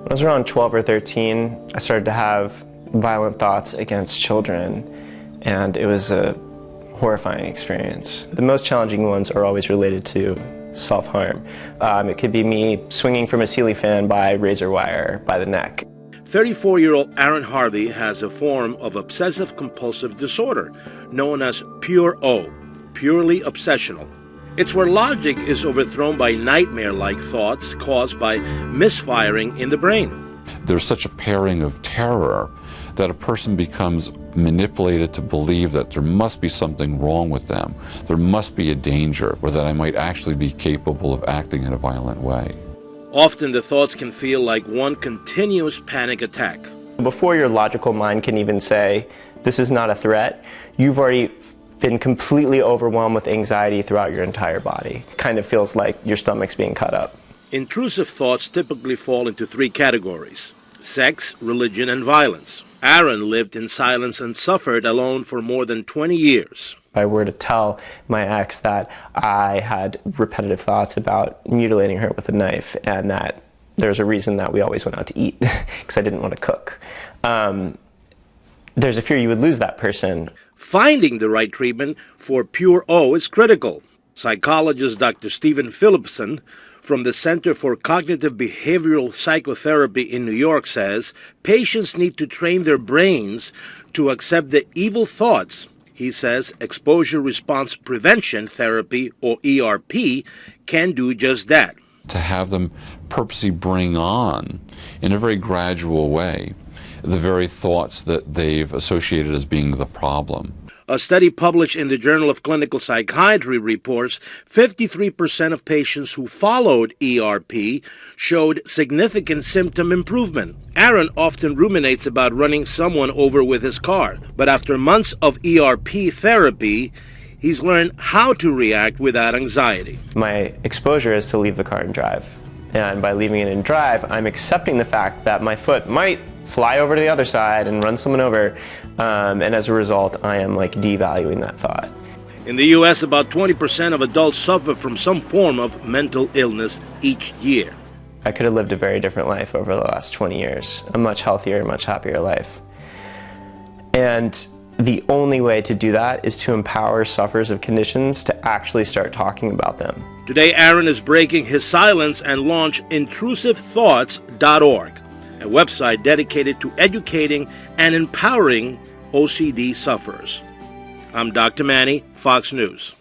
When I was around 12 or 13, I started to have violent thoughts against children, and it was a horrifying experience. The most challenging ones are always related to self-harm. It could be me swinging from a ceiling fan by razor wire by the neck. 34-year-old Aaron Harvey has a form of obsessive-compulsive disorder known as pure O, purely obsessional. It's where logic is overthrown by nightmare-like thoughts caused by misfiring in the brain. There's such a pairing of terror that a person becomes manipulated to believe that there must be something wrong with them, there must be a danger, or that I might actually be capable of acting in a violent way. Often the thoughts can feel like one continuous panic attack. Before your logical mind can even say, this is not a threat, you've already been completely overwhelmed with anxiety throughout your entire body. It kind of feels like your stomach's being cut up. Intrusive thoughts typically fall into three categories: sex, religion, and violence. Aaron lived in silence and suffered alone for more than 20 years. If I were to tell my ex that I had repetitive thoughts about mutilating her with a knife and that there's a reason that we always went out to eat because I didn't want to cook, there's a fear you would lose that person. Finding the right treatment for pure O is critical. Psychologist Dr. Stephen Phillipson from the Center for Cognitive Behavioral Psychotherapy in New York says patients need to train their brains to accept the evil thoughts. He says exposure response prevention therapy, or ERP, can do just that. To have them purposely bring on, in a very gradual way, the very thoughts that they've associated as being the problem. A study published in the Journal of Clinical Psychiatry reports 53% of patients who followed ERP showed significant symptom improvement. Aaron often ruminates about running someone over with his car, but after months of ERP therapy, he's learned how to react without anxiety. My exposure is to leave the car and drive. And by leaving it in drive, I'm accepting the fact that my foot might fly over to the other side and run someone over. And as a result, I am devaluing that thought. In the U.S., about 20% of adults suffer from some form of mental illness each year. I could have lived a very different life over the last 20 years, a much healthier, much happier life. And the only way to do that is to empower sufferers of conditions to actually start talking about them. Today, Aaron is breaking his silence and launched intrusivethoughts.org, a website dedicated to educating and empowering OCD sufferers. I'm Dr. Manny, Fox News.